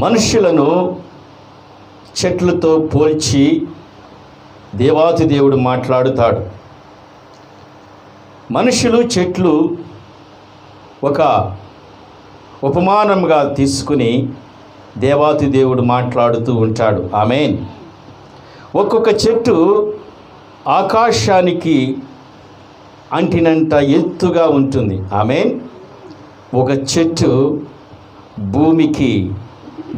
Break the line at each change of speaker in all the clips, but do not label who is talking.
మనుషులను చెట్లతో పోల్చి దేవాతి దేవుడు మాట్లాడుతాడు. మనుషులు చెట్లు ఒక ఉపమానంగా తీసుకుని దేవాతి దేవుడు మాట్లాడుతూ ఉంటాడు. ఆమేన్. ఒక్కొక్క చెట్టు ఆకాశానికి అంటినంత ఎత్తుగా ఉంటుంది. ఆమేన్. ఒక చెట్టు భూమికి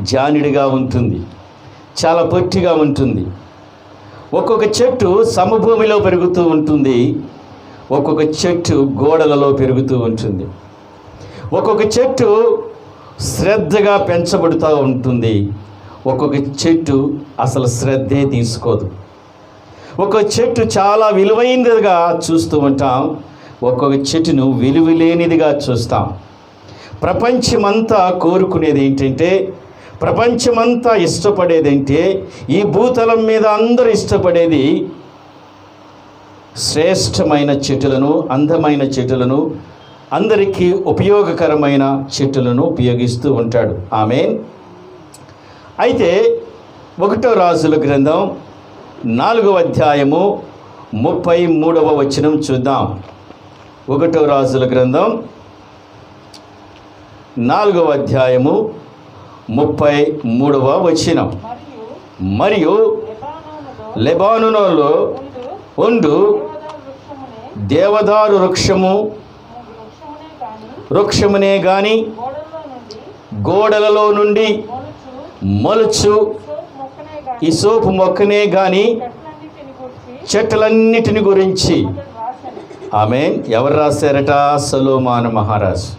జానిడిగా ఉంటుంది, చాలా పొట్టిగా ఉంటుంది. ఒక్కొక్క చెట్టు సమభూమిలో పెరుగుతూ ఉంటుంది, ఒక్కొక్క చెట్టు గోడలలో పెరుగుతూ ఉంటుంది. ఒక్కొక్క చెట్టు శ్రద్ధగా పెంచబడుతూ ఉంటుంది, ఒక్కొక్క చెట్టు అసలు శ్రద్ధే తీసుకోదు. ఒక్కొక్క చెట్టు చాలా విలువైనదిగా చూస్తూ ఉంటాం, ఒక్కొక్క చెట్టును విలువలేనిదిగా చూస్తాం. ప్రపంచమంతా కోరుకునేది ఏంటంటే, ప్రపంచమంతా ఇష్టపడేదంటే, ఈ భూతలం మీద అందరూ ఇష్టపడేది శ్రేష్టమైన చెట్టులను, అందమైన చెట్టులను, అందరికీ ఉపయోగకరమైన చెట్టులను ఉపయోగిస్తూ ఉంటాడు. ఆమేన్. అయితే 1 రాజుల గ్రంథం 4వ అధ్యాయము 33వ వచనం చూద్దాం. 1 రాజుల గ్రంథం 4వ అధ్యాయము 33వ వచనం. మరియు లెబానోనులో ఉండు దేవదారు వృక్షమునే గాని గోడలలో నుండి మొలుచు ఇసోపు మొక్కనే గాని చెట్లన్నిటిని గురించి. ఆమేన్. ఎవరు రాశారట? సొలొమోను మహారాజు.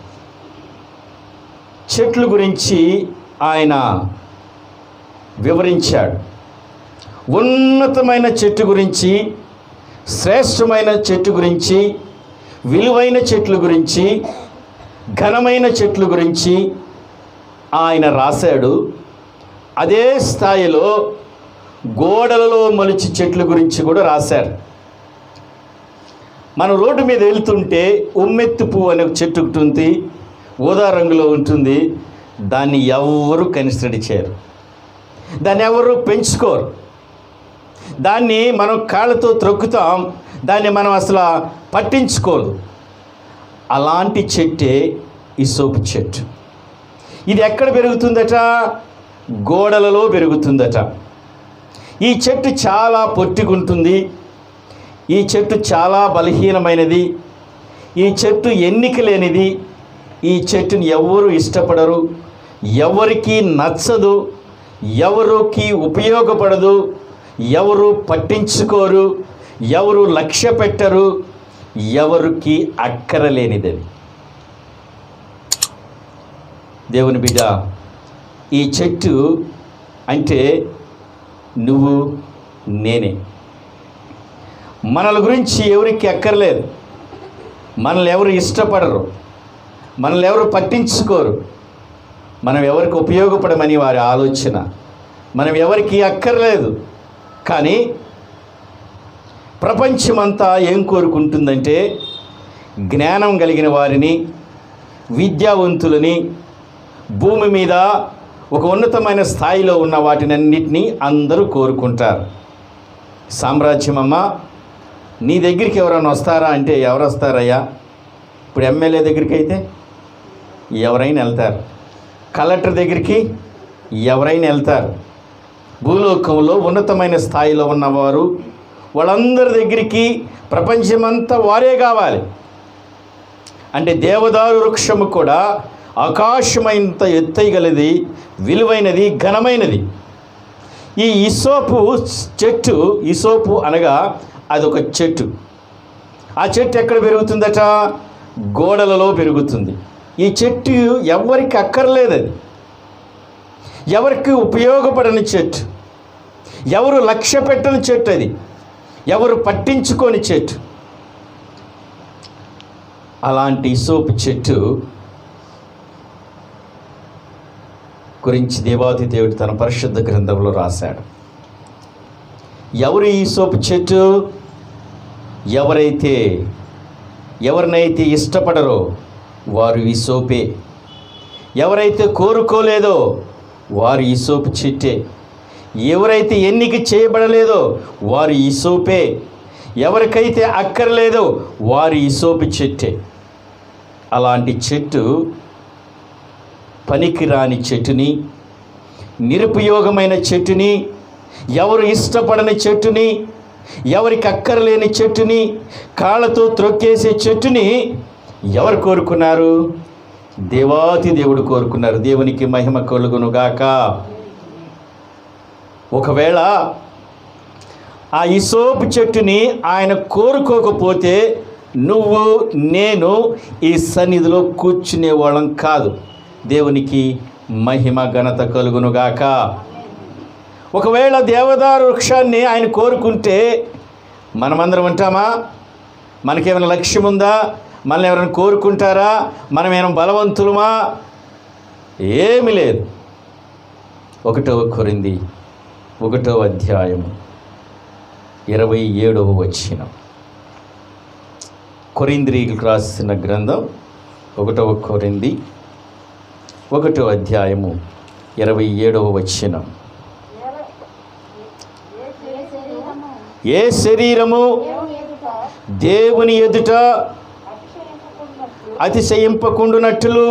చెట్ల గురించి ఆయన వివరించాడు. ఉన్నతమైన చెట్టు గురించి, శ్రేష్టమైన చెట్టు గురించి, విలువైన చెట్ల గురించి, ఘనమైన చెట్ల గురించి ఆయన రాశాడు. అదే స్థాయిలో గోడలలో మొలిచి చెట్ల గురించి కూడా రాశారు. మనం రోడ్డు మీద వెళ్తుంటే ఉమ్మెత్తు పువ్వు అనే చెట్టు ఉంటుంది, ఊదా రంగులో ఉంటుంది. దాన్ని ఎవరు కన్సిడర్ చేయరు, దాన్ని ఎవరు పెంచుకోరు. దాన్ని మనం కాళ్ళతో త్రొక్కుతాం, దాన్ని మనం అసలు పట్టించుకోదు. అలాంటి చెట్టే ఇసోపు చెట్టు. ఇది ఎక్కడ పెరుగుతుందట? గోడలలో పెరుగుతుందట. ఈ చెట్టు చాలా పొట్టిగుంటుంది, ఈ చెట్టు చాలా బలహీనమైనది, ఈ చెట్టు ఎన్నిక లేనిది. ఈ చెట్టుని ఎవరు ఇష్టపడరు, ఎవరికి నచ్చదు, ఎవరికి ఉపయోగపడదు, ఎవరు పట్టించుకోరు, ఎవరు లక్ష్య పెట్టరు, ఎవరికి అక్కరలేనిది. దేవుని బిడ్డ, ఈ చెట్టు అంటే నువ్వు నేనే. మనల గురించి ఎవరికి అక్కర్లేదు, మనల్ని ఎవరు ఇష్టపడరు, మనల్ని ఎవరు పట్టించుకోరు, మనం ఎవరికి ఉపయోగపడమని వారి ఆలోచన, మనం ఎవరికి అక్కర్లేదు. కానీ ప్రపంచమంతా ఏం కోరుకుంటుందంటే, జ్ఞానం కలిగిన వారిని, విద్యావంతులని, భూమి మీద ఒక ఉన్నతమైన స్థాయిలో ఉన్న వాటినన్నిటినీ అందరూ కోరుకుంటారు. సామ్రాజ్యమమ్మ, నీ దగ్గరికి ఎవరైనా వస్తారా అంటే ఎవరు వస్తారయ్యా? ఇప్పుడు ఎమ్మెల్యే దగ్గరికి అయితే ఎవరైనా వెళ్తారు, కలెక్టర్ దగ్గరికి ఎవరైనా వెళ్తారు. భూలోకంలో ఉన్నతమైన స్థాయిలో ఉన్నవారు వాళ్ళందరి దగ్గరికి ప్రపంచమంతా వారే కావాలి. అంటే దేవదారు వృక్షము కూడా ఆకాశమైనంత ఎత్తైగలది, విలువైనది, ఘనమైనది. ఈ ఇసోపు చెట్టు, ఇసోపు అనగా అదొక చెట్టు. ఆ చెట్టు ఎక్కడ పెరుగుతుందట? గోడలలో పెరుగుతుంది. ఈ చెట్టు ఎవరికి అక్కర్లేదు, అది ఎవరికి ఉపయోగపడని చెట్టు, ఎవరు లక్ష్య పెట్టని చెట్టు, అది ఎవరు పట్టించుకొని చెట్టు. అలాంటి ఇసోపు చెట్టు గురించి దేవాది దేవుడు తన పరిశుద్ధ గ్రంథంలో రాశాడు. ఎవరు ఈ ఇసోపు చెట్టు? ఎవరినైతే ఇష్టపడరో వారు ఇసోపే. ఎవరైతే కోరుకోలేదో వారు ఈసోపు చెట్టే. ఎవరైతే ఎన్నిక చేయబడలేదో వారు ఈసోపే. ఎవరికైతే అక్కర్లేదో వారు ఈసోపు చెట్టే. అలాంటి చెట్టు పనికిరాని చెట్టుని, నిరుపయోగమైన చెట్టుని, ఎవరు ఇష్టపడని చెట్టుని, ఎవరికి అక్కర్లేని చెట్టుని, కాళ్ళతో త్రొక్కేసే చెట్టుని ఎవరు కోరుకున్నారు? దేవాతి దేవుడు కోరుకున్నారు. దేవునికి మహిమ కలుగునుగాక. ఒకవేళ ఆ ఈసోపు చెట్టుని ఆయన కోరుకోకపోతే నువ్వు నేను ఈ సన్నిధిలో కూర్చునే వాళ్ళం కాదు. దేవునికి మహిమ ఘనత కలుగునుగాక. ఒకవేళ దేవదారు వృక్షాన్ని ఆయన కోరుకుంటే మనమందరం ఉంటామా? మనకేమైనా లక్ష్యం ఉందా? మనల్ని ఎవరైనా కోరుకుంటారా? మనం ఏమైనా బలవంతులమా? ఏమీ లేదు. 1 కొరింథీ 1వ అధ్యాయము 27వ వచనం. కొరింథీయులకు రాసిన గ్రంథం 1 కొరింథీ 1వ అధ్యాయము 27వ వచనం. ఏ శరీరము దేవుని ఎదుట అతిశయింపకుండునట్లు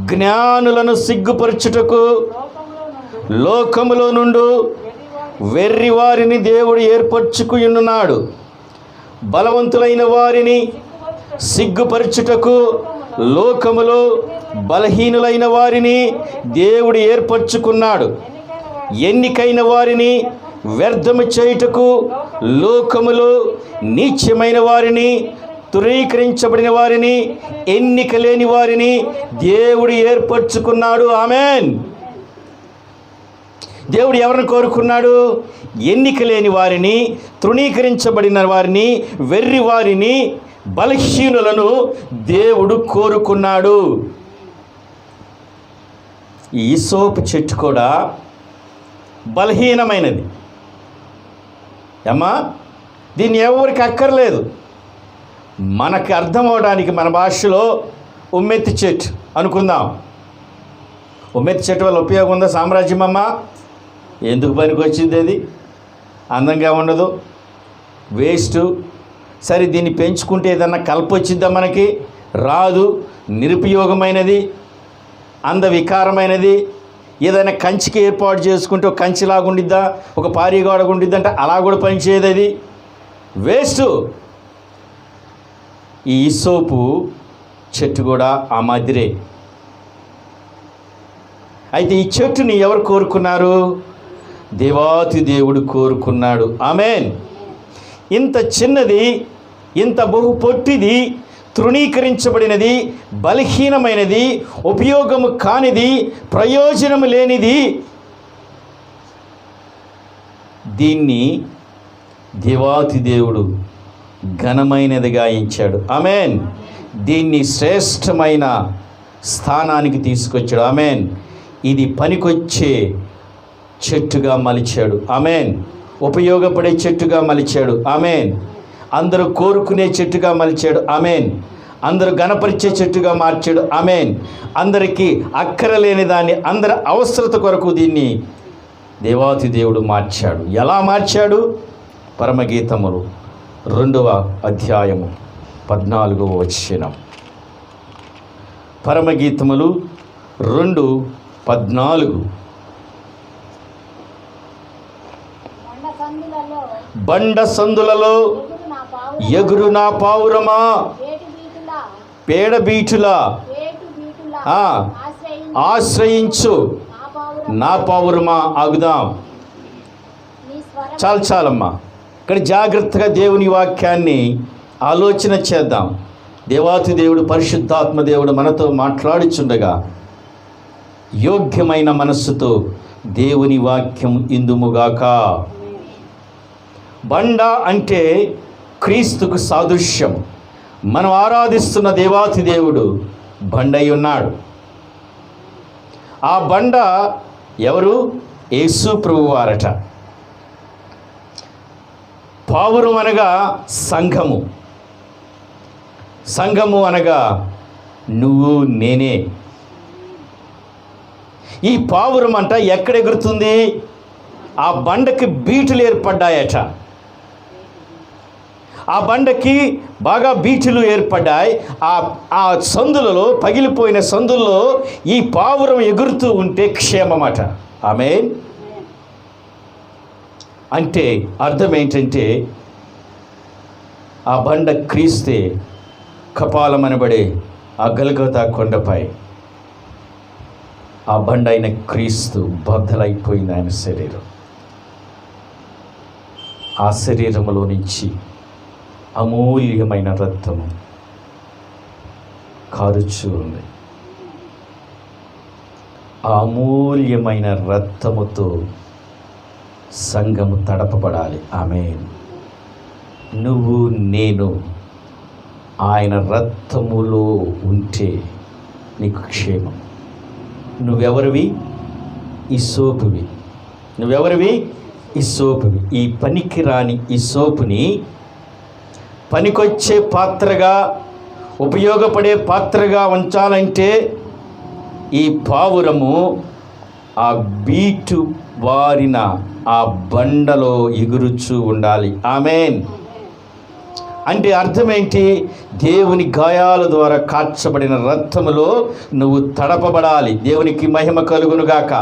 జ్ఞానులను సిగ్గుపరచుటకు లోకములో నుండు వెర్రి వారిని దేవుడు ఏర్పరచుకున్నాడు. బలవంతులైన వారిని సిగ్గుపరచుటకు లోకములో బలహీనులైన వారిని దేవుడు ఏర్పరచుకున్నాడు. ఎన్నికైన వారిని వ్యర్థము చేయుటకు లోకములో నీచమైన వారిని, తృణీకరించబడిన వారిని, ఎన్నిక లేని వారిని దేవుడు ఏర్పరచుకున్నాడు. ఆమేన్. దేవుడు ఎవరిని కోరుకున్నాడు? ఎన్నిక లేని వారిని, తృణీకరించబడిన వారిని, వెర్రి వారిని, బలహీనులను దేవుడు కోరుకున్నాడు. ఈ ఈసోపు చెట్టు కూడా బలహీనమైనది అమ్మా. దీన్ని ఎవరికి అక్కర్లేదు. మనకి అర్థం అవడానికి మన భాషలో ఉమ్మెత్తి చెట్టు అనుకుందాం. ఉమ్మెత్తి చెట్టు వల్ల ఉపయోగం ఉందా? సామ్రాజ్యం అమ్మ ఎందుకు పనికి వచ్చింది? అది అందంగా ఉండదు, వేస్ట్. సరే దీన్ని పెంచుకుంటే ఏదన్నా కలప వచ్చిద్దా? మనకి రాదు. నిరుపయోగమైనది, అందవికారమైనది. ఏదైనా కంచికి ఏర్పాటు చేసుకుంటే ఒక కంచిలాగా ఉండిద్దా, ఒక పారిగోడగా ఉండిద్దంటే అలా కూడా పనిచేయదు. అది వేస్ట్. ఈ ఈసోపు చెట్టు కూడా ఆ మాదిరే. అయితే ఈ చెట్టుని ఎవరు కోరుకున్నారు? దేవాతి దేవుడు కోరుకున్నాడు. ఆమేన్. ఇంత చిన్నది, ఇంత బహు పొట్టిది, తృణీకరించబడినది, బలహీనమైనది, ఉపయోగము కానిది, ప్రయోజనము లేనిది, దీన్ని దేవాతి దేవుడు ఘనమైనదిగా ఎంచాడు. ఆమేన్. దీన్ని శ్రేష్టమైన స్థానానికి తీసుకొచ్చాడు. ఆమేన్. ఇది పనికొచ్చే చెట్టుగా మలిచాడు. ఆమేన్. ఉపయోగపడే చెట్టుగా మలిచాడు. ఆమేన్. అందరూ కోరుకునే చెట్టుగా మలిచాడు. ఆమేన్. అందరూ గణపరిచే చెట్టుగా మార్చాడు. ఆమేన్. అందరికీ అక్కరలేని దాన్ని అందరి అవసరత కొరకు దీన్ని దేవాతి దేవుడు మార్చాడు. ఎలా మార్చాడు? పరమగీతములు 2వ అధ్యాయము 14వ వచనం. పరమగీతములు 2:14. బండ సందులలో ఎగురు నా పావురమా, పేడబీటులా ఆశ్రయించు నా పావురమా ఆగుదాం. చాలమ్మా. ఇక్కడ జాగ్రత్తగా దేవుని వాక్యాన్ని ఆలోచన చేద్దాం. దేవాతి దేవుడు, పరిశుద్ధాత్మ దేవుడు మనతో మాట్లాడుచుండగా యోగ్యమైన మనస్సుతో దేవుని వాక్యం ఇందుముగాక. బండ అంటే క్రీస్తుకు సాదృశ్యం. మనం ఆరాధిస్తున్న దేవాతి దేవుడు బండై ఉన్నాడు. ఆ బండ ఎవరు? యేసు ప్రభువారట. పావురం అనగా సంఘము. సంఘము అనగా నువ్వు నేనే. ఈ పావురం అంట ఎక్కడ ఎగురుతుంది? ఆ బండకి బీటులు ఏర్పడ్డాయట. ఆ బండకి బాగా బీటులు ఏర్పడ్డాయి. ఆ సందులలో, పగిలిపోయిన సందుల్లో ఈ పావురం ఎగురుతూ ఉంటే క్షేమమట. ఆమేన్. అంటే అర్థం ఏంటంటే, ఆ బండ క్రీస్తే కపాలం అనబడే ఆ గల్గొతా కొండపై ఆ బండ అయిన క్రీస్తు బద్దలైపోయింది. ఆయన శరీరం, ఆ శరీరంలో నుంచి అమూల్యమైన రక్తము కారుచూ ఉంది. ఆ అమూల్యమైన రక్తముతో సంఘము తడపబడాలి. ఆమేన్. నువ్వు నేను ఆయన రక్తములో ఉంటే నీకు క్షేమం. నువ్వెవరివి? ఇస్సోపువి. నువ్వెవరివి? ఇస్సోపువి. ఈ పనికి రాని ఇస్సోపుని పనికొచ్చే పాత్రగా, ఉపయోగపడే పాత్రగా ఉంచాలంటే ఈ పావురము ఆ బీటు వారిన ఆ బండలో ఎగురుచూ ఉండాలి. ఆమేన్. అంటే అర్థమేంటి? దేవుని గాయాల ద్వారా కార్చబడిన రక్తములో నువ్వు తడపబడాలి. దేవునికి మహిమ కలుగునుగాక.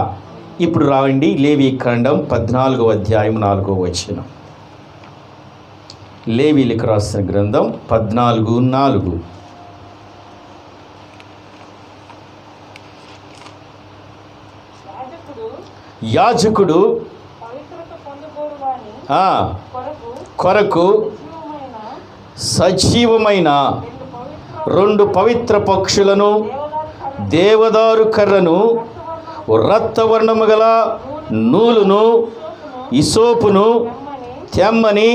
ఇప్పుడు రావండి, లేవీకాండం 14వ అధ్యాయం 4వ వచనం. లేవీయులకు రాసిన గ్రంథం 14:4. యాజకుడు కొరకు సజీవమైన 2 పవిత్ర పక్షులను, దేవదారు కర్రను, రక్తవర్ణము గల నూలును, ఇసోపును తెమ్మని.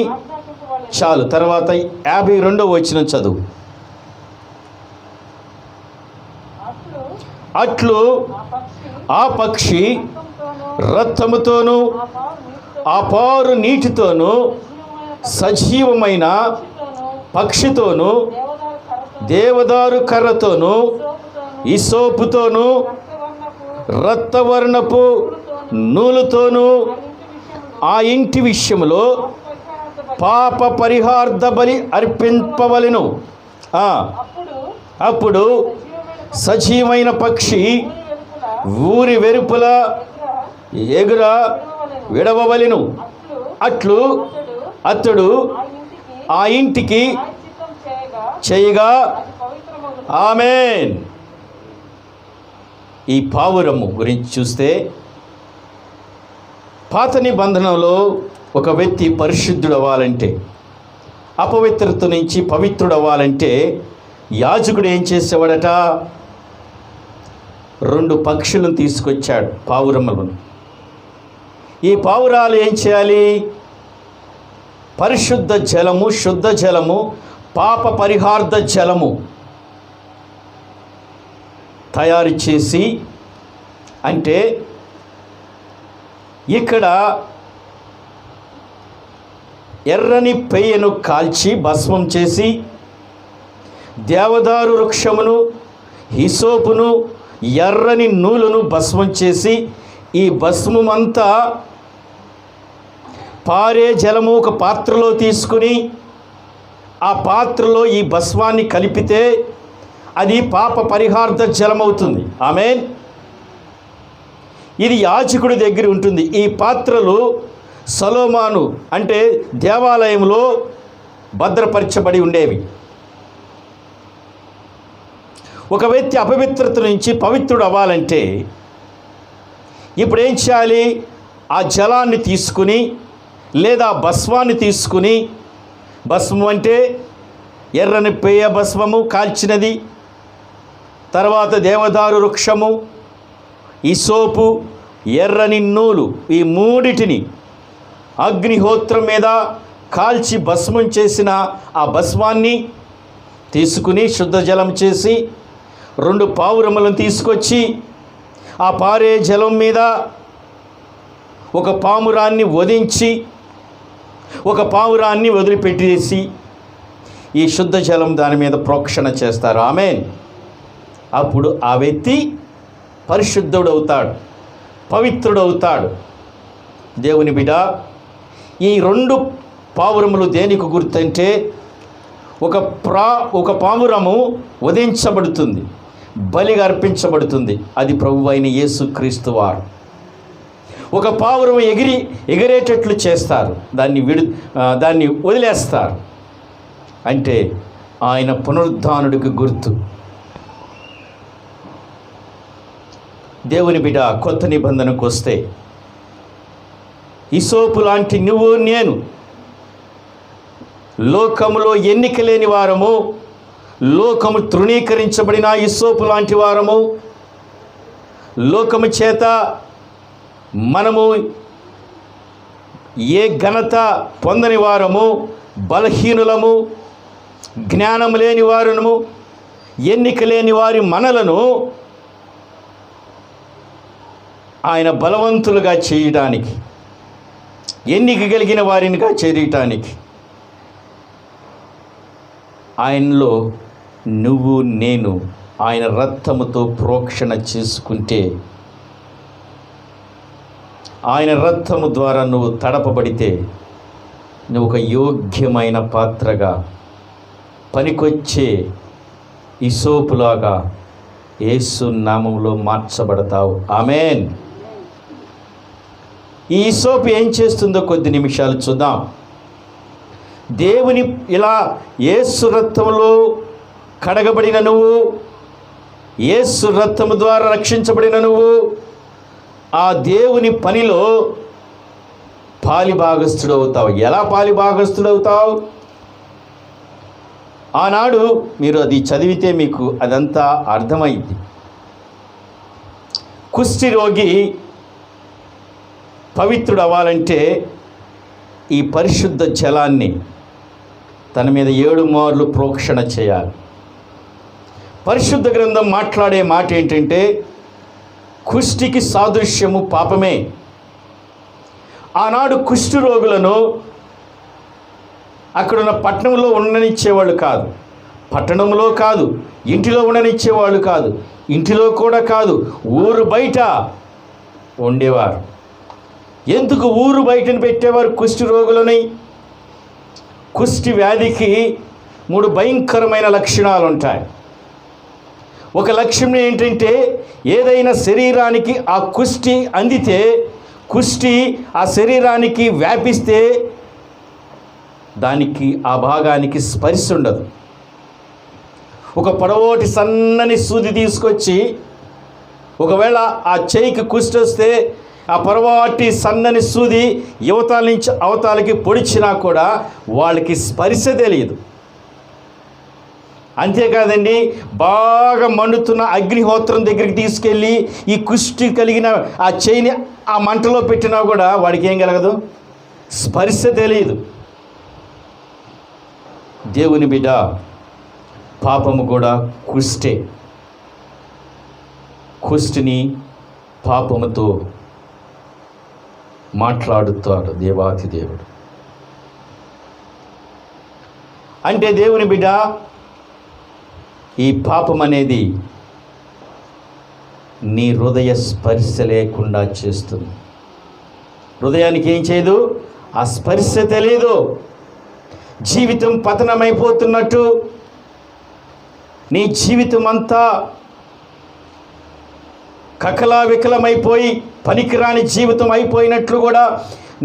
చాలు. తర్వాత 52వ వచనం చదువు. అట్లు ఆ పక్షి రక్తముతోనూ ఆ పారు నీటితోనూ సజీవమైన పక్షితోనూ, దేవదారు కర్రతోనూ, ఇసోపుతోనూ, రక్తవర్ణపు నూలుతోనూ ఆ ఇంటి విషయంలో పాప పరిహార్థ బలి అర్పింపవలెను. అప్పుడు సజీవమైన పక్షి ఊరి వెలుపల ఎగుర విడవవలెను. అట్లు అతడు ఆ ఇంటికి చేయగా. ఆమేన్. ఈ పావురము గురించి చూస్తే, పాత నిబంధనలో ఒక వ్యక్తి పరిశుద్ధుడు అవ్వాలంటే, అపవిత్రత నుంచి పవిత్రుడు అవ్వాలంటే యాజకుడు ఏం చేసేవాడట? 2 పక్షులను తీసుకొచ్చాడు, పావురములను. ఈ పావురాలు ఏం చేయాలి? పరిశుద్ధ జలము, శుద్ధ జలము, పాప పరిహార్థ జలము తయారు చేసి, అంటే ఇక్కడ ఎర్రని పెయ్యను కాల్చి భస్మం చేసి, దేవదారు వృక్షమును, హిసోపును, ఎర్రని నూలును భస్మం చేసి, ఈ భస్మమంతా పారే జలము ఒక పాత్రలో తీసుకుని, ఆ పాత్రలో ఈ భస్మాన్ని కలిపితే అది పాప పరిహార్థ జలమవుతుంది. ఆమేన్. ఇది యాజకుడి దగ్గర ఉంటుంది. ఈ పాత్రలు సొలొమోను అంటే దేవాలయంలో భద్రపరచబడి ఉండేవి. ఒక వ్యక్తి అపవిత్రత నుంచి పవిత్రుడు అవ్వాలంటే ఇప్పుడు ఏం చేయాలి? ఆ జలాన్ని తీసుకుని, లేదా భస్మాన్ని తీసుకుని, భస్మం అంటే ఎర్రని పేయ భస్మము కాల్చినది, తర్వాత దేవదారు వృక్షము, ఇసోపు, ఎర్రని నూలు, ఈ మూడిటిని అగ్నిహోత్రం మీద కాల్చి భస్మం చేసిన ఆ భస్మాన్ని తీసుకుని శుద్ధ జలం చేసి 2 పావురములను తీసుకొచ్చి ఆ పారే జలం మీద ఒక పావురాన్ని వధించి, ఒక పావురాన్ని వదిలిపెట్టేసి ఈ శుద్ధ జలం దాని మీద ప్రోక్షణ చేస్తారు. ఆమేన్. అప్పుడు ఆ వ్యక్తి పరిశుద్ధుడు అవుతాడు. పవిత్రుడవుతాడు. దేవుని బిడ్డ, ఈ 2 పావురములు దేనికి గుర్తంటే ఒక పావురము వధించబడుతుంది, బలిగా అర్పించబడుతుంది. అది ప్రభువైన యేసుక్రీస్తు వారు. ఒక పావురం ఎగిరేటట్లు చేస్తారు, దాన్ని వదిలేస్తారు. అంటే ఆయన పునరుద్ధానుడికి గుర్తు. దేవుని బిడ్డ, కొత్త నిబంధనకు వస్తే హిసోపు లాంటి నువ్వు నేను లోకములో ఎన్నిక లేని వారము, లోకము తృణీకరించబడిన హిసోపు లాంటి వారము, లోకము చేత మనము ఏ ఘనత పొందని వారము, బలహీనులము, జ్ఞానం లేని వారును, ఎన్నిక లేని వారి మనలను ఆయన బలవంతులుగా చేయడానికి, ఎన్నిక కలిగిన వారినిగా చేయటానికి ఆయనలో నువ్వు నేను ఆయన రక్తముతో ప్రోక్షణ చేసుకుంటే, ఆయన రక్తము ద్వారా నువ్వు తడపబడితే నువ్వు ఒక యోగ్యమైన పాత్రగా, పనికొచ్చే హిసోపులాగా యేసు నామములో మార్చబడతావు. ఆమేన్. ఈ హిసోపు ఏం చేస్తుందో కొద్ది నిమిషాలు చూద్దాం. దేవుని ఇలా యేసు రక్తములో కడగబడిన నువ్వు, యేసు రక్తము ద్వారా రక్షించబడిన నువ్వు ఆ దేవుని పనిలో పాలిభాగస్థుడు అవుతావు. ఎలా పాలిభాగస్థుడు అవుతావు? ఆనాడు మీరు అది చదివితే మీకు అదంతా అర్థమైంది. కుష్టి రోగి పవిత్రుడు అవ్వాలంటే ఈ పరిశుద్ధ జలాన్ని తన మీద 7 మార్లు ప్రోక్షణ చేయాలి. పరిశుద్ధ గ్రంథం మాట్లాడే మాట ఏంటంటే కుష్టికి సాదృశ్యము పాపమే. ఆనాడు కుష్టి రోగులను అక్కడున్న పట్టణంలో ఉండనిచ్చేవాళ్ళు కాదు, పట్టణంలో కాదు, ఇంటిలో ఉండనిచ్చేవాళ్ళు కాదు, ఇంటిలో కూడా కాదు, ఊరు బయట ఉండేవారు. ఎందుకు ఊరు బయటను పెట్టేవారు కుష్టి రోగులని? కుష్టి వ్యాధికి 3 భయంకరమైన లక్షణాలు ఉంటాయి. ఒక లక్ష్యం ఏంటంటే ఏదైనా శరీరానికి ఆ కుష్టి అందితే, కుష్టి ఆ శరీరానికి వ్యాపిస్తే దానికి ఆ భాగానికి స్పర్శ ఉండదు. ఒక పొడవోటి సన్నని సూది తీసుకొచ్చి ఒకవేళ ఆ చేయికి కుష్టి వస్తే ఆ పొడవాటి సన్నని సూది యువతాల నుంచి అవతాలకి పొడిచినా కూడా వాళ్ళకి స్పర్శ తెలియదు. అంతేకాదండి, బాగా మండుతున్న అగ్నిహోత్రం దగ్గరికి తీసుకెళ్ళి ఈ కుష్టి కలిగిన ఆ చేయిని ఆ మంటలో పెట్టినా కూడా వాడికి ఏం కలగదు, స్పర్శ తెలియదు. దేవుని బిడ్డ, పాపము కూడా కుష్టే. కుష్టిని పాపముతో మాట్లాడుతాడు దేవాతి దేవుడు. అంటే దేవుని బిడ్డ, ఈ పాపం అనేది నీ హృదయ స్పర్శ లేకుండా చేస్తుంది. హృదయానికి ఏం చేయదు, ఆ స్పర్శ తెలియదు. జీవితం పతనమైపోతున్నట్టు, నీ జీవితం అంతా కకలావికలమైపోయి పనికిరాని జీవితం అయిపోయినట్లు కూడా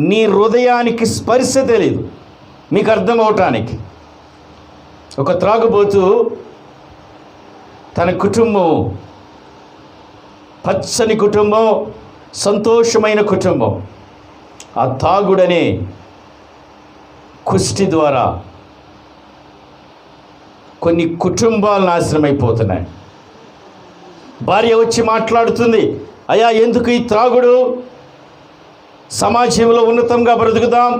నీ హృదయానికి స్పర్శ తెలియదు. మీకు అర్థమవటానికి, ఒక త్రాగుబోతు తన కుటుంబం, పచ్చని కుటుంబం, సంతోషమైన కుటుంబం, ఆ తాగుడనే కుష్టి ద్వారా కొన్ని కుటుంబాలు నాశనమైపోతున్నాయి. భార్య వచ్చి మాట్లాడుతుంది, అయ్యా ఎందుకు ఈ త్రాగుడు, సమాజంలో ఉన్నతంగా బ్రతుకుదాం,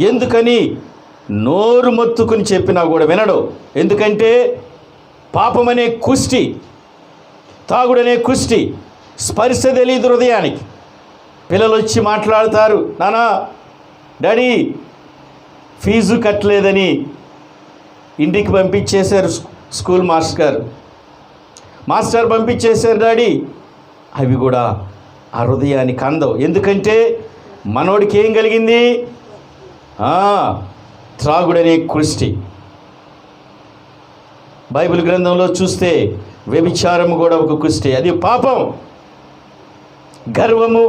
ఎందుకని నోరు మొత్తుకుని చెప్పినా కూడా వినడు. ఎందుకంటే పాపమనే కుష్టి, తాగుడనే కుష్టి, స్పర్శ తెలియదు హృదయానికి. పిల్లలు వచ్చి మాట్లాడతారు, నానా డాడీ ఫీజు కట్టలేదని ఇంటికి పంపించేశారు స్కూల్ మాస్టర్ పంపించేశారు డాడీ. అవి కూడా ఆ హృదయానికి అందవు. ఎందుకంటే మనోడికి ఏం కలిగింది? త్రాగుడనే కుష్టి. బైబిల్ గ్రంథంలో చూస్తే వ్యభిచారము కూడా ఒక కుష్టి, అది పాపం. గర్వము,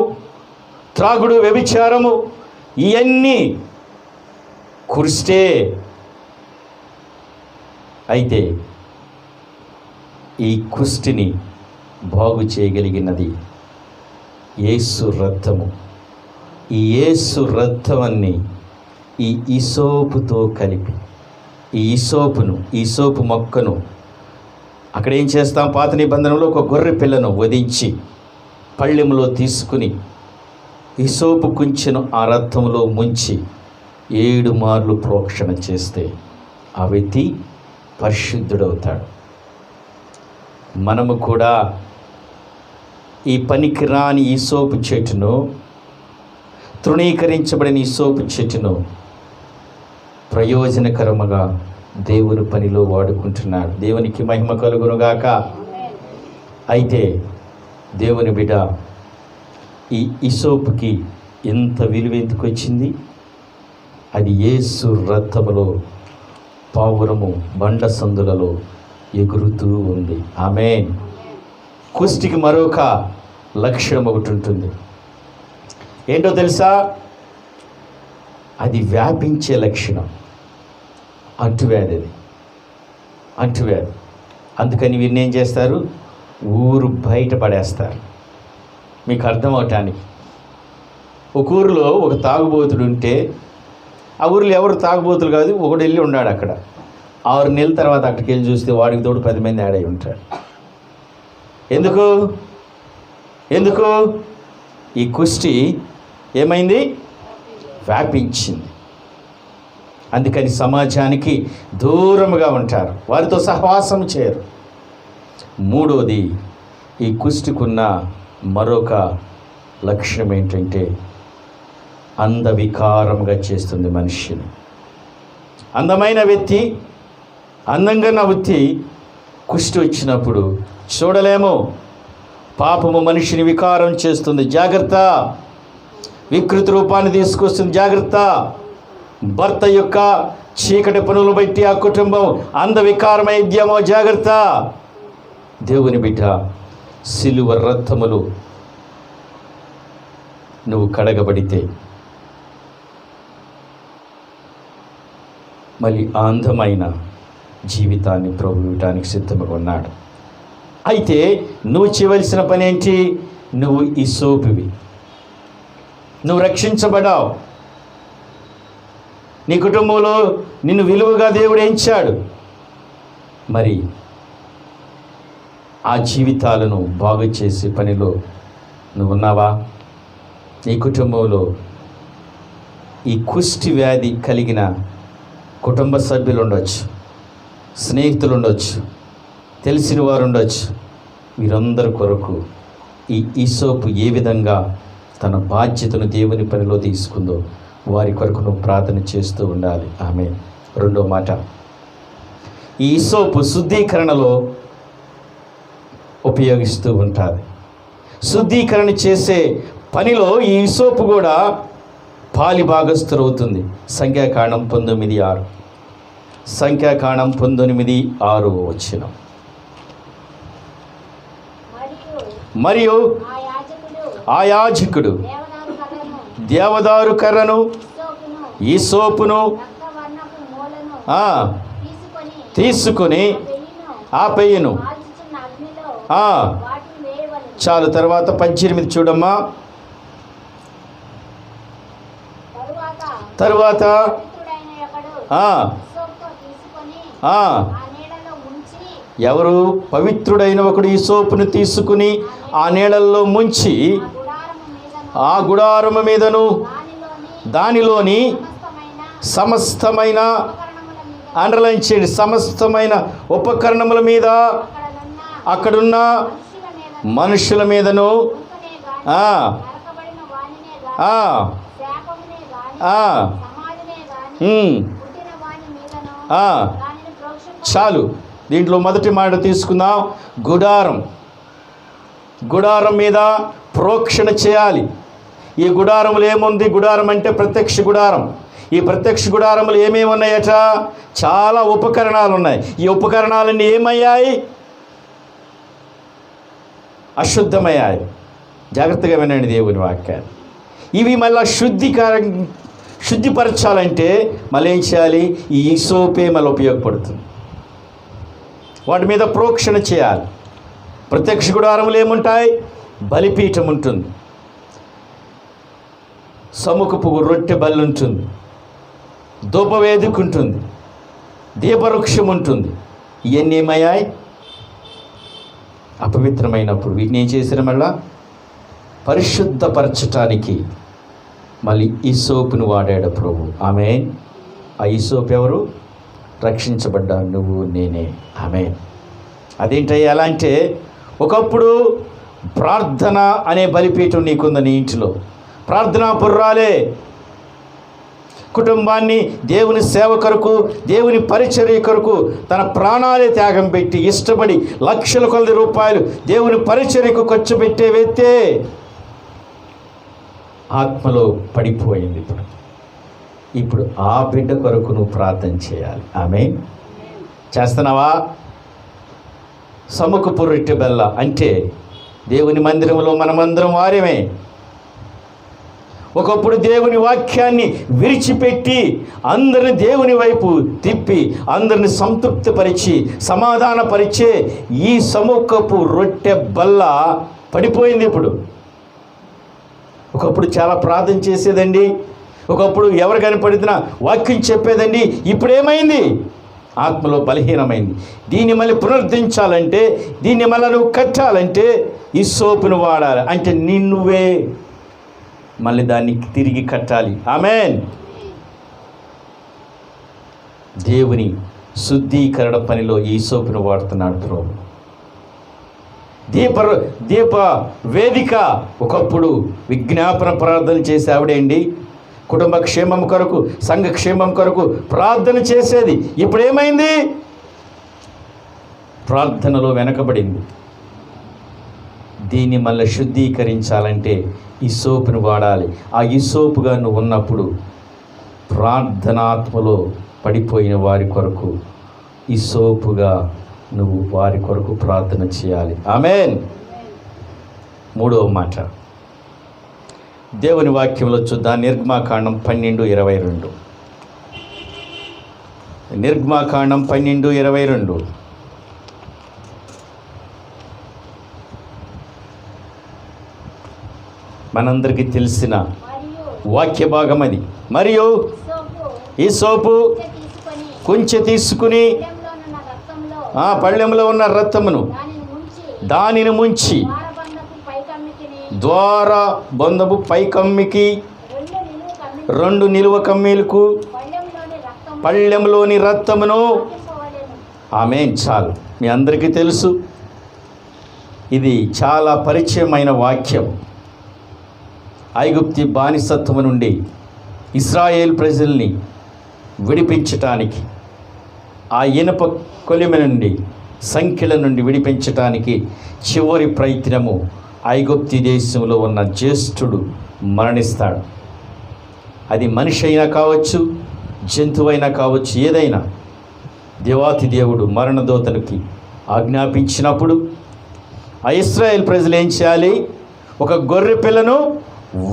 త్రాగుడు, వ్యభిచారము ఇవన్నీ కుష్టే. అయితే ఈ కుష్టిని బాగు చేయగలిగినది యేసు రక్తము. ఈ యేసు రక్తాన్ని ఈ ఈసోపుతో కలిపి, ఈ ఈసోపు మొక్కను అక్కడ ఏం చేస్తాం? పాత నిబంధనలో ఒక గొర్రె పిల్లను వధించి పళ్ళెంలో తీసుకుని ఈసోపు కుంచెను ఆ రక్తంలో ముంచి 7 మార్లు ప్రోక్షణ చేస్తే ఆ వ్యక్తి పరిశుద్ధుడవుతాడు. మనము కూడా ఈ పనికిరాని ఈసోపు చెట్టును, తృణీకరించబడిన ఈసోపు చెట్టును ప్రయోజనకరముగా దేవుని పనిలో వాడుకుంటున్నాడు. దేవునికి మహిమ కలుగునుగాక. అయితే దేవుని బిడ్డ, ఈ ఈసోపుకి ఎంత విలువ ఎందుకు వచ్చింది? అది యేసు రక్తములో పావురము బండ సందులలో ఎగురుతూ ఉంది. ఆమేన్. కుష్టికి మరొక లక్షణం ఒకటి ఉంటుంది. ఏంటో తెలుసా? అది వ్యాపించే లక్షణం. అంటువ్యాధి. అది అంటువ్యాధి. అందుకని వీరిని ఏం చేస్తారు? ఊరు బయట పడేస్తారు. మీకు అర్థం అవటానికి, ఒక ఊరిలో ఒక తాగుబోతుడు ఉంటే, ఆ ఊరిలో ఎవరు తాగుబోతులు కాదు, ఒకడు వెళ్ళి ఉన్నాడు అక్కడ. 6 నెలల తర్వాత అక్కడికి వెళ్ళి చూస్తే వాడికి తోడు 10 మంది యాడ్ అయి ఉంటాడు. ఎందుకు? ఈ కుష్టి ఏమైంది? వ్యాపించింది. అందుకని సమాజానికి దూరముగా ఉంటారు, వారితో సహవాసం చేయరు. మూడోది, ఈ కుష్టికున్న మరొక లక్ష్యం ఏంటంటే అందవికారంగా చేస్తుంది మనిషిని. అందమైన వ్యక్తి, అందంగా ఉన్న వ్యక్తి కుష్టి వచ్చినప్పుడు చూడలేము. పాపము మనిషిని వికారం చేస్తుంది, జాగ్రత్త. వికృతి రూపాన్ని తీసుకొస్తుంది, జాగ్రత్త. భర్త యొక్క చీకటి పనులు బట్టి ఆ కుటుంబం అందవికారమైద్యమో, జాగ్రత్త. దేవుని బిడ్డ, సిలువ రక్తములు నువ్వు కడగబడితే మళ్ళీ అందమైన జీవితాన్ని ప్రభు ఇవ్వటానికి సిద్ధంగా ఉన్నాడు. అయితే నువ్వు చేయవలసిన పని ఏంటి? నువ్వు ఈ సోపువి, నువ్వు రక్షించబడావు. నీ కుటుంబంలో నిన్ను విలువగా దేవుడు ఎంచాడు. మరి ఆ జీవితాలను బాగు చేసే పనిలో నువ్వు ఉన్నావా? నీ కుటుంబంలో ఈ కుష్టి వ్యాధి కలిగిన కుటుంబ సభ్యులు ఉండొచ్చు, స్నేహితులు ఉండొచ్చు, తెలిసిన వారు ఉండొచ్చు. వీరందరి కొరకు ఈ ఈసోపు ఏ విధంగా తన బాధ్యతను దేవుని పనిలో తీసుకుందో వారి కొరకు నువ్వు ప్రార్థన చేస్తూ ఉండాలి. ఆమె రెండో మాట, ఈ ఈసోపు శుద్ధీకరణలో ఉపయోగిస్తూ ఉంటుంది. శుద్ధీకరణ చేసే పనిలో ఈ ఈసోపు కూడా పాలి భాగస్థులవుతుంది. సంఖ్యాకాండం 19:6. సంఖ్యాకాండం 19:6 వచనం. మరియు ఆ యాజకుడు దేవదారు కర్రను, ఈసోపును తీసుకొని ఆ పెయ్యను చాలు. తర్వాత 18 చూడమ్మా. తరువాత ఎవరు? పవిత్రుడైన ఒకడు ఈ సోపును తీసుకుని ఆ నీళ్ళల్లో ముంచి ఆ గుడారము మీదను దానిలోని సమస్తమైన, అండర్లైన్ చేయండి, సమస్తమైన ఉపకరణముల మీద, అక్కడున్న మనుషుల మీదను చాలు. దీంట్లో మొదటి మాట తీసుకుందాం. గుడారం. గుడారం మీద ప్రోక్షణ చేయాలి. ఈ గుడారములు ఏముంది? గుడారం అంటే ప్రత్యక్ష గుడారం. ఈ ప్రత్యక్ష గుడారములు ఏమేమి ఉన్నాయట? చాలా ఉపకరణాలు ఉన్నాయి. ఈ ఉపకరణాలన్నీ ఏమయ్యాయి? అశుద్ధమయ్యాయి. జాగ్రత్తగా వినండి దేవుని వాక్యాలు. ఇవి మళ్ళీ శుద్ధిపరచాలంటే మళ్ళీ ఏం చేయాలి? ఈ సోపే మళ్ళీ ఉపయోగపడుతుంది. వాటి మీద ప్రోక్షణ చేయాలి. ప్రత్యక్ష గుడారములు ఏముంటాయి? బలిపీఠం ఉంటుంది, సముఖపు రొట్టె బల్లి ఉంటుంది, ధూపవేదిక ఉంటుంది, దీపవృక్షం ఉంటుంది. ఇవన్నీ ఏమయ్యాయి? అపవిత్రమైనప్పుడు వీటిని ఏం చేశారు? మళ్ళా పరిశుద్ధపరచటానికి మళ్ళీ ఈ సోపును వాడాడు ప్రభు. ఆమేన్. ఆ ఈ సోపు ఎవరు? రక్షించబడ్డా నువ్వు నేనే. ఆమేన్. అదేంటయ్యా? ఎలా అంటే, ఒకప్పుడు ప్రార్థన అనే బలిపీఠం నీకుంది నీ ఇంటిలో. ప్రార్థనా పుర్రాలే కుటుంబాన్ని దేవుని సేవ కొరకు, దేవుని పరిచర్య కొరకు తన ప్రాణాలే త్యాగం పెట్టి ఇష్టపడి లక్షల కొలది రూపాయలు దేవుని పరిచర్యకు ఖర్చు పెట్టే వ్యక్తే ఆత్మలో పడిపోయింది. ఇప్పుడు ఆ బిడ్డ కొరకు నువ్వు ప్రార్థన చేయాలి. ఆమేన్. చేస్తున్నావా? సముఖపు రొట్టె బెల్ల అంటే దేవుని మందిరంలో మనమందరం వారేమే. ఒకప్పుడు దేవుని వాక్యాన్ని విరిచిపెట్టి అందరిని దేవుని వైపు తిప్పి అందరిని సంతృప్తిపరిచి సమాధానపరిచే ఈ సముఖపు రొట్టె బల్ల పడిపోయింది. ఇప్పుడు ఒకప్పుడు చాలా ప్రార్థన చేసేదండి, ఒకప్పుడు ఎవరు కనపడినా వాక్యం చెప్పేదండి. ఇప్పుడు ఏమైంది? ఆత్మలో బలహీనమైంది. దీన్ని మళ్ళీ పునరుద్ధరించాలంటే, దీన్ని మళ్ళీ నువ్వు కట్టాలంటే ఈ సోపును వాడాలి. అంటే నువ్వే మళ్ళీ దాన్ని తిరిగి కట్టాలి. ఆమేన్. దేవుని శుద్ధీకరణ పనిలో ఈ సోపును వాడుతున్నాడు ప్రభు. దీప వేదిక ఒకప్పుడు విజ్ఞాపన ప్రార్థన చేసి ఆవిడేండి కుటుంబ క్షేమం కొరకు, సంఘ క్షేమం కొరకు ప్రార్థన చేసేది. ఇప్పుడు ఏమైంది? ప్రార్థనలో వెనకబడింది. దీన్ని మళ్ళీ శుద్ధీకరించాలంటే ఈ సోపును వాడాలి. ఆ ఈ సోపుగా నువ్వు ఉన్నప్పుడు ప్రార్థనాత్మలో పడిపోయిన వారి కొరకు ఈ సోపుగా నువ్వు వారి కొరకు ప్రార్థన చేయాలి. ఆమేన్. మూడవ మాట దేవుని వాక్యంలో చూద్దాం. నిర్గమాకాండం 12:22. నిర్గమాకాండం 12:22. మనందరికీ తెలిసిన వాక్య భాగం అది. మరియు ఈ సోపు కొంచెం తీసుకుని పళ్ళెంలో ఉన్న రక్తమును దానిని ముంచి ద్వార బంధపు పైకమ్మికి 2 నిలువ కమ్మీలకు పళ్ళెంలోని రక్తమును. ఆమేన్. చాలు, మీ అందరికీ తెలుసు. ఇది చాలా పరిచయమైన వాక్యం. ఐగుప్తి బానిసత్వము నుండి ఇశ్రాయేల్ ప్రజల్ని విడిపించటానికి, ఆ ఇనుప కొలిమి నుండి, సంఖ్యల నుండి విడిపించటానికి చివరి ప్రయత్నము ఐగుప్తి దేశంలో ఉన్న జ్యేష్ఠుడు మరణిస్తాడు. అది మనిషి అయినా కావచ్చు, జంతువైనా కావచ్చు, ఏదైనా దేవాతి దేవుడు మరణదూతనికి ఆజ్ఞాపించినప్పుడు ఆ ఇశ్రాయేల్ ప్రజలు ఏం చేయాలి? ఒక గొర్రె పిల్లను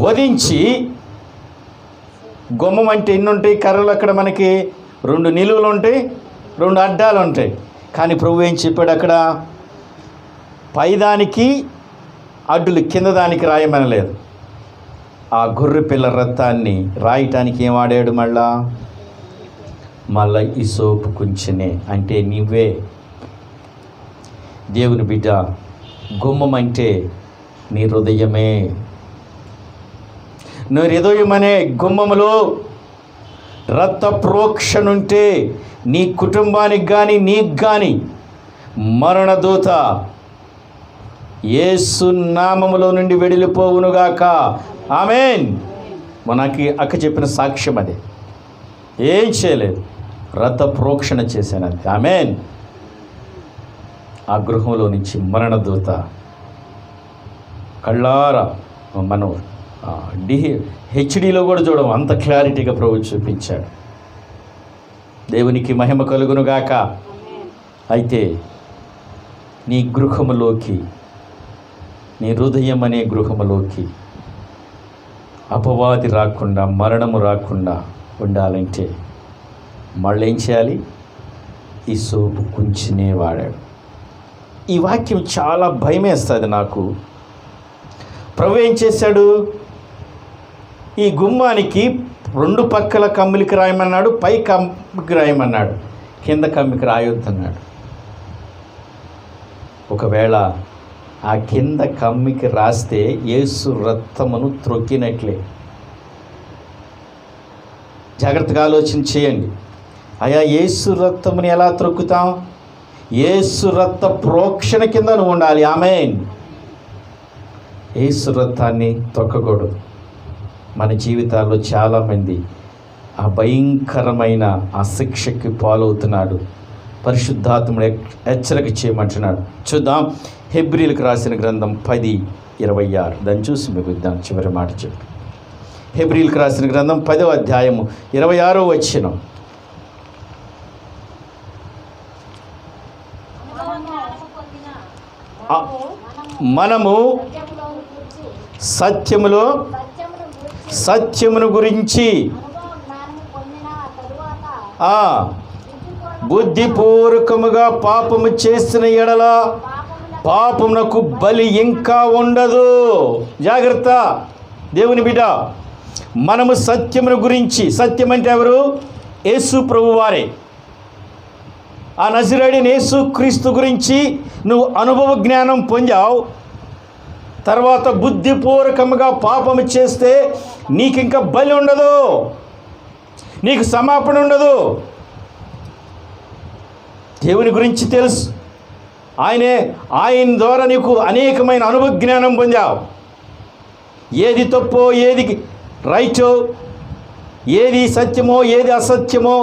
వధించి, గుమ్మం అంటే ఎన్ని ఉంటాయి కర్రలు? అక్కడ మనకి 2 నిలువలు ఉంటాయి, 2 అడ్డాలు ఉంటాయి. కానీ ప్రభు ఏం చెప్పాడు? అక్కడ పైదానికి అడ్డులు, కింద దానికి రాయమనలేదు. ఆ గొర్రె పిల్ల రక్తాన్ని రాయటానికి ఏం వాడాడు? మళ్ళా ఈ సోపు కొంచెనే. అంటే నువ్వే దేవుని బిడ్డ. గుమ్మం అంటే నీ హృదయమే. నీ హృదయం అనే గుమ్మములో రక్త ప్రోక్షణ ఉంటే నీ కుటుంబానికి కానీ నీకు కానీ మరణదూత యేసు నామములో నుండి వెడిలిపోవునుగాక. ఆమేన్. మనకి అక్క చెప్పిన సాక్ష్యం అదే. ఏం చేయలేదు, రక్త ప్రోక్షణ చేశానంతే. ఆమేన్. ఆ గృహంలో నుంచి మరణదూత కళ్ళారా మనం హెచ్డీలో కూడా చూడడం, అంత క్లారిటీగా ప్రభు చూపించాడు. దేవునికి మహిమ కలుగునుగాక. అయితే నీ గృహములోకి, నీ హృదయం అనే గృహములోకి అపవాది రాకుండా, మరణము రాకుండా ఉండాలంటే మళ్ళీ ఏం చేయాలి? ఈ సోపు కొంచెమే వాడాడు. ఈ వాక్యం చాలా భయమేస్తుంది నాకు. ప్రభు ఏం చేశాడు? ఈ గుమ్మానికి 2 పక్కల కమ్మిలికి రాయమన్నాడు, పై కమ్మికి రాయమన్నాడు, కింద కమ్మికి రాయొద్దన్నాడు. ఒకవేళ ఆ కింద కమ్మికి రాస్తే యేసు రక్తమును త్రొక్కినట్లే. జాగ్రత్తగా ఆలోచన చేయండి. అయా యేసు రక్తముని ఎలా త్రొక్కుతాం? యేసు రక్త ప్రోక్షణ కింద నువ్వు ఉండాలి. ఆమేన్. యేసు రక్తాన్ని తొక్కకూడదు. మన జీవితాల్లో చాలామంది ఆ భయంకరమైన ఆ శిక్షకి పాలవుతున్నాడు. పరిశుద్ధాత్ముడు హెచ్చరిక చేయమంటున్నాడు. చూద్దాం, హెబ్రీలకు రాసిన గ్రంథం 10:26. దాన్ని చూసి మీకు దాని చివరి మాట చెప్పి. హెబ్రీలకు రాసిన గ్రంథం 10వ అధ్యాయము 26వ వచనం. మనము సత్యమును గురించి బుద్ధిపూర్వకముగా పాపము చేసిన ఎడల పాపమునకు బలి ఇంకా ఉండదు. జాగ్రత్త దేవుని బిడ్డ. మనము సత్యమును గురించి, సత్యం అంటే ఎవరు? యేసు ప్రభు వారే. ఆ నజరేయుడైన యేసు క్రీస్తు గురించి నువ్వు అనుభవ జ్ఞానం పొందావు. తర్వాత బుద్ధిపూర్వకముగా పాపము చేస్తే నీకు ఇంకా బలి ఉండదు, నీకు క్షమాపణ ఉండదు. దేవుని గురించి తెలుసు, ఆయన ద్వారా నీకు అనేకమైన అనుభవ జ్ఞానం పొందావు. ఏది తప్పో, ఏది రైటో, ఏది సత్యమో, ఏది అసత్యమో,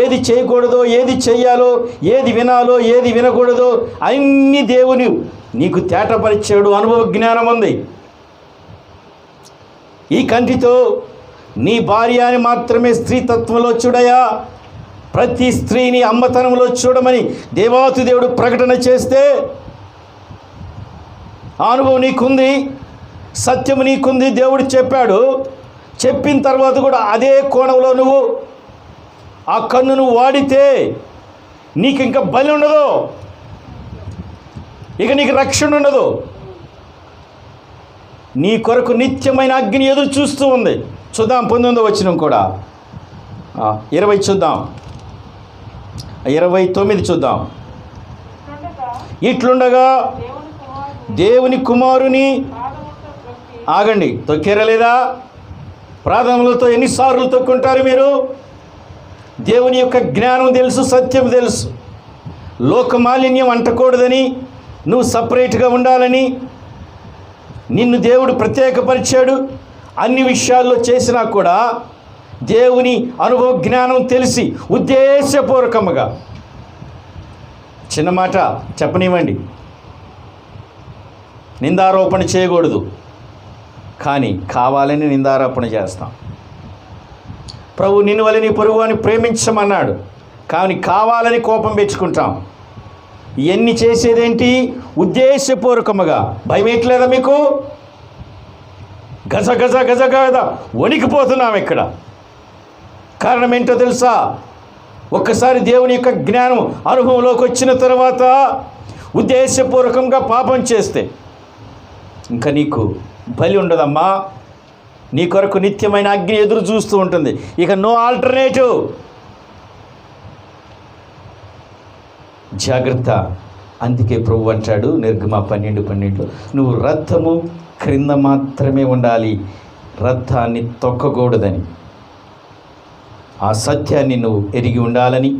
ఏది చేయకూడదో, ఏది చెయ్యాలో, ఏది వినాలో, ఏది వినకూడదో అన్ని దేవుని నీకు తేటపరిచాడు. అనుభవ జ్ఞానం ఉంది. ఈ కంటితో నీ భార్యని మాత్రమే స్త్రీతత్వంలో చూడయా, ప్రతి స్త్రీని అమ్మతనంలో చూడమని దేవాతి దేవుడు ప్రకటన చేస్తే ఆ అనుభవం నీకుంది, సత్యము నీకుంది. దేవుడు చెప్పాడు. చెప్పిన తర్వాత కూడా అదే కోణంలో నువ్వు ఆ కన్నును వాడితే నీకు ఇంకా బలి ఉండదు, ఇక నీకు రక్షణ ఉండదు. నీ కొరకు నిత్యమైన అగ్ని ఎదురు చూస్తూ ఉంది. చూద్దాం 19వ వచనం కూడా, 20 చూద్దాం, 29 చూద్దాం. ఇట్లుండగా దేవుని కుమారుని ఆగండి, తొక్కేరలేదా? ప్రార్థనలతో ఎన్నిసార్లు తొక్కుంటారు మీరు? దేవుని యొక్క జ్ఞానం తెలుసు, సత్యం తెలుసు. లోకమాలిన్యం అంటకూడదని, నువ్వు సపరేట్గా ఉండాలని నిన్ను దేవుడు ప్రత్యేకపరిచాడు. అన్ని విషయాల్లో చేసినా కూడా దేవుని అనుభవ జ్ఞానం తెలిసి ఉద్దేశపూర్వకముగా, చిన్న మాట చెప్పనివ్వండి, నిందారోపణ చేయకూడదు, కానీ కావాలని నిందారోపణ చేస్తాం. ప్రభు నిన్ను వలె నీ పొరుగు అని ప్రేమించమన్నాడు, కానీ కావాలని కోపం పెంచుకుంటాం. ఇవన్నీ చేసేదేంటి? ఉద్దేశపూర్వకముగా. భయం ఎట్లేదా మీకు? గజ గజ గజ గజ వణికిపోతున్నాం ఇక్కడ. కారణం ఏంటో తెలుసా? ఒక్కసారి దేవుని యొక్క జ్ఞానం అనుభవంలోకి వచ్చిన తర్వాత ఉద్దేశపూర్వకంగా పాపం చేస్తే ఇంకా నీకు బలి ఉండదమ్మా. నీ కొరకు నిత్యమైన అగ్ని ఎదురు చూస్తూ ఉంటుంది. ఇక నో ఆల్టర్నేటివ్. జాగ్రత్త. అందుకే ప్రభు అంటాడు నిర్గమ 12:12, నువ్వు రథము క్రింద మాత్రమే ఉండాలి, రథాన్ని తొక్కకూడదని. ఆ సత్యాన్ని నువ్వు ఎరిగి ఉండాలని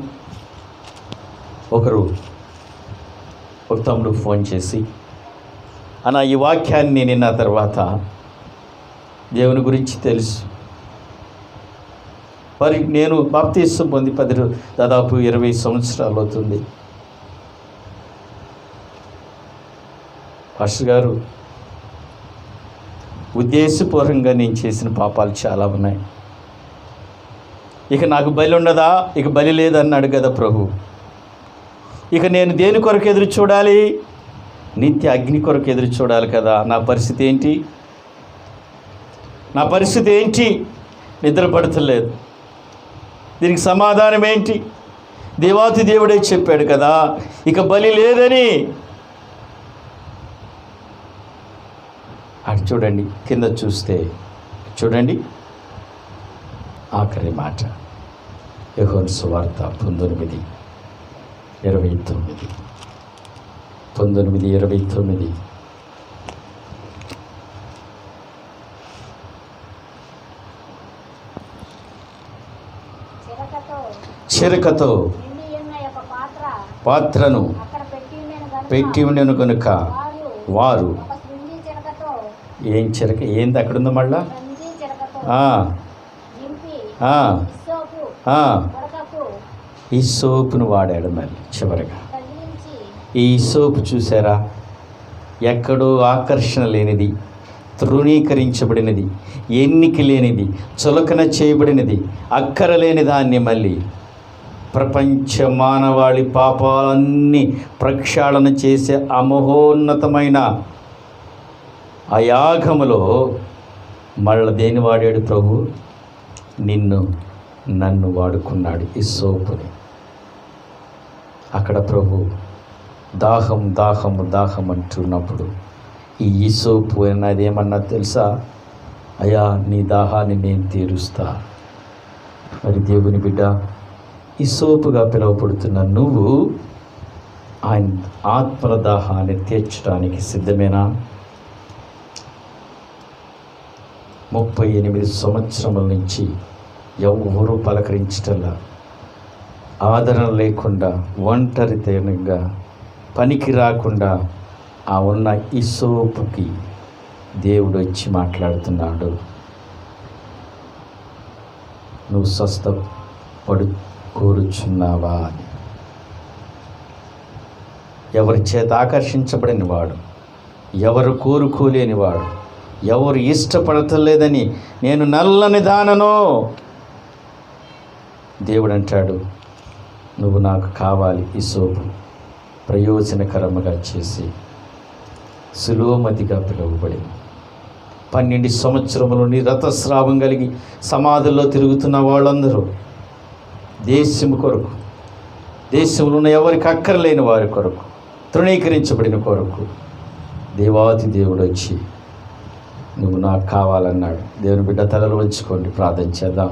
ఒక తమ్ముడు ఫోన్ చేసి, అన్న ఈ వాక్యాన్ని నిన్న తర్వాత దేవుని గురించి తెలుసు, మరి నేను బాప్తిసం పొంది దాదాపు 20 సంవత్సరాలు అవుతుంది. పాస్టర్ గారు ఉద్దేశపూర్వకంగా నేను చేసిన పాపాలు చాలా ఉన్నాయి. ఇక నాకు బలి ఉండదా? ఇక బలి లేదన్నాడు కదా ప్రభు. ఇక నేను దేని కొరకు ఎదురు చూడాలి? నిత్య అగ్ని కొరకు ఎదురు చూడాలి కదా. నా పరిస్థితి ఏంటి? నా పరిస్థితి ఏంటి? నిద్ర పడతలేదు. దీనికి సమాధానం ఏంటి? దేవాతి దేవుడే చెప్పాడు కదా, ఇక బలి లేదని. అటు చూడండి, కింద చూస్తే చూడండి, ఆఖరి మాట యోహాను సువార్త 19:29. 19:29. చిరకతో పాత్రను పెట్టి ఉండెను కనుక వారు ఏం చిరక ఏంది అక్కడ ఉందో మళ్ళా ఈ సోపును వాడాడు. మళ్ళీ చివరిగా ఈ సోపు చూసారా, ఎక్కడో ఆకర్షణ లేనిది, తృణీకరించబడినది, ఎన్నిక లేనిది, చులకన చేయబడినది, అక్కర లేని దాన్ని మళ్ళీ ప్రపంచ మానవాళి పాపాలన్నీ ప్రక్షాళన చేసే అమహోన్నతమైన ఆ యాగములో మళ్ళీ దేని వాడాడు ప్రభు? నన్ను వాడుకున్నాడు ఈ సోపుని. అక్కడ ప్రభు దాహం దాహము దాహం అంటున్నప్పుడు ఈ సోపు అన్నదేమన్నా తెలుసా? అయ్యా, నీ దాహాన్ని నేను తీరుస్తా. మరి దేవుని బిడ్డ, ఈ సోపుగా పిలువబడుతున్న నువ్వు ఆయన ఆత్మల దాహాన్ని తీర్చడానికి సిద్ధమేనా? 38 సంవత్సరముల నుంచి ఎవరు పలకరించటంలా, ఆదరణ లేకుండా, ఒంటరితనంగా, పనికి రాకుండా ఆ ఉన్న ఈ సోపుకి దేవుడు వచ్చి మాట్లాడుతున్నాడు. నువ్వు స్వస్థపడు కోరుచున్నావా అని. ఎవరి చేత ఆకర్షించబడిన వాడు, ఎవరు కోరుకోలేనివాడు, ఎవరు ఇష్టపడతలేదని నేను నల్లని దానను. దేవుడు అంటాడు, నువ్వు నాకు కావాలి. ఈ సోపు ప్రయోజనకరముగా చేసి సులోమతిగా పిలువబడింది. 12 సంవత్సరములు రథస్రావం కలిగి సమాధుల్లో తిరుగుతున్న వాళ్ళందరూ దేశము కొరకు, దేశంలో ఉన్న ఎవరికి అక్కరలేని వారి కొరకు, తృణీకరించబడిన కొరకు దేవాతి దేవుడు వచ్చి నువ్వు నాకు కావాలన్నాడు. దేవుని బిడ్డ, తలలు వంచుకోండి, ప్రార్థన చేద్దాం.